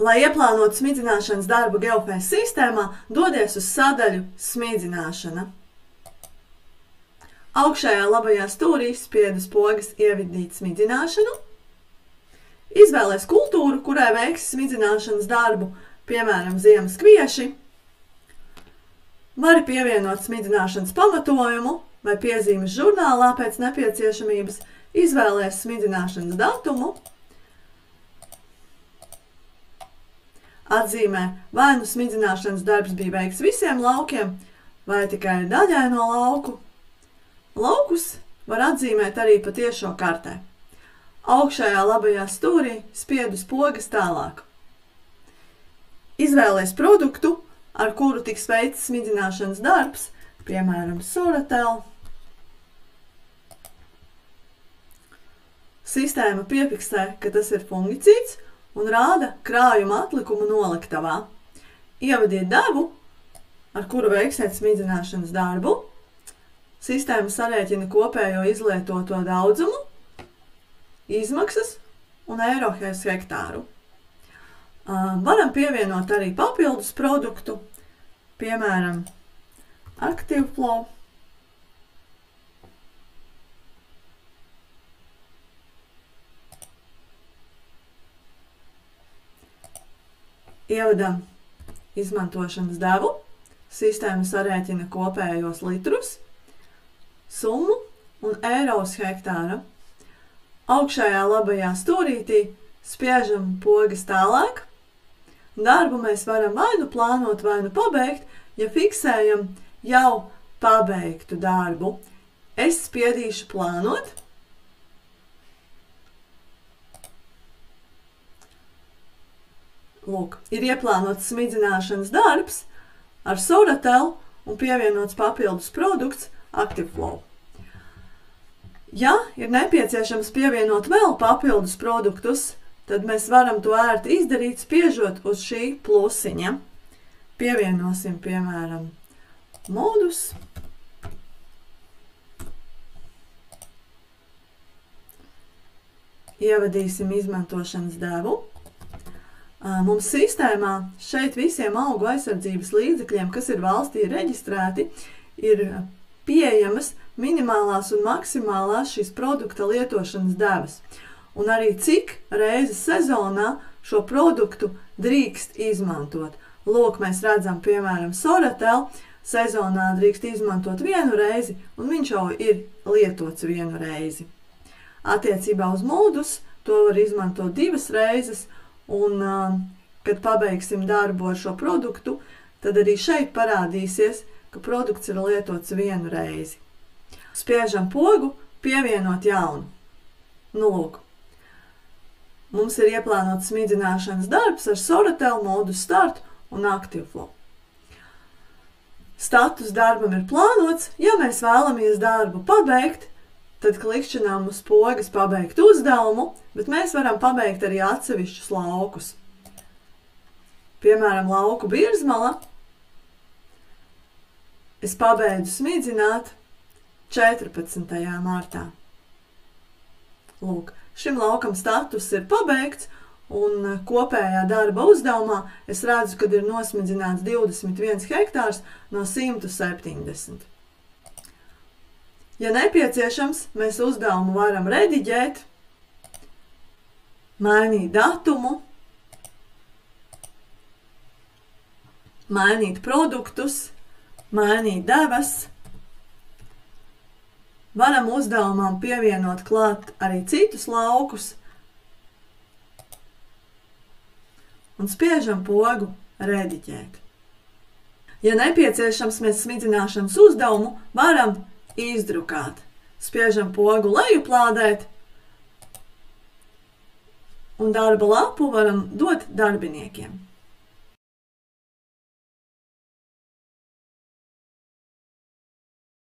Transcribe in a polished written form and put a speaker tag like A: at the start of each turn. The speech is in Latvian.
A: Lai ieplānotu smidzināšanas darbu GeoFace sistēmā, dodies uz sadaļu Smidzināšana. Augšējā labajā stūrī spiedz pogas Ievirdīt smidzināšanu. Izvēlēs kultūru, kurai veiks smidzināšanas darbu, piemēram, ziemas kvieši. Vari pievienot smidzināšanas pamatojumu vai piezīmes žurnālā pēc nepieciešamības. Izvēlēs smidzināšanas datumu. Atzīmē, vai nu smidzināšanas darbs bija veikts visiem laukiem, vai tikai daļai no lauku. Laukus var atzīmēt arī pa tiešo kartē. Augšējā labajā stūrī spiedz pogas Tālāk. Izvēlēs produktu, ar kuru tiks veikts smidzināšanas darbs, piemēram, Soratel. Sistēma piefiksē, ka tas ir fungicīds un rāda krājuma atlikumu noliktavā. Ievadiet devu, ar kuru veiksiet smidzināšanas darbu. Sistēma sarēķina kopējo izlietoto daudzumu, izmaksas un eiro uz hektāru. Varam pievienot arī papildus produktu, piemēram, ActiveFlow. Ievadam izmantošanas devu, sistēma sarēķina kopējos litrus, summu un eiro uz hektāra. Augšējā labajā stūrītī spiežam pogas Tālāk. Darbu mēs varam vai nu plānot, vai nu pabeigt, ja fiksējam jau pabeigtu darbu. Es spiedīšu Plānot. Lūk, ir ieplānots smidzināšanas darbs ar Soratel un pievienots papildus produkts ActiveFlow. Ja ir nepieciešams pievienot vēl papildus produktus, tad mēs varam to ērti izdarīt, spiežot uz šī plusiņa. Pievienosim, piemēram, modus. Ievadīsim izmantošanas devu. Mums sistēmā šeit visiem augu aizsardzības līdzekļiem, kas ir valstī reģistrēti, ir pieejamas minimālās un maksimālās šīs produkta lietošanas devas. Un arī cik reizes sezonā šo produktu drīkst izmantot. Lūk, mēs redzam, piemēram, Soratel sezonā drīkst izmantot 1 reizi, un viņš jau ir lietots 1 reizi. Attiecībā uz modus to var izmantot 2 reizes, un, kad pabeigsim darbu ar šo produktu, tad arī šeit parādīsies, ka produkts ir lietots 1 reizi. Spiežam pogu Pievienot jaunu. Nu, lūk. Mums ir ieplānots smidzināšanas darbs ar Soratel, modus Start un ActiveFlow. Status darbam ir plānots. Ja mēs vēlamies darbu pabeigt, tad klikšķinām uz pogas Pabeigt uzdevumu, bet mēs varam pabeigt arī atsevišķus laukus. Piemēram, lauku Birzmala. Es pabeidzu smidzināt 14. martā. Lūk, šim laukam status ir pabeigts, un kopējā darba uzdevumā es redzu, kad ir nosmidzināts 21 hektārs no 170. Ja nepieciešams, mēs uzdevumu varam rediģēt, mainīt datumu, mainīt produktus, mainīt devas. Varam uzdevumam pievienot klāt arī citus laukus un spiežam pogu rediģēt. Ja nepieciešams, mēs smidzināšanas uzdevumu varam izdrukāt. Spiežam pogu lejuplādēt un darba lapu varam dot darbiniekiem.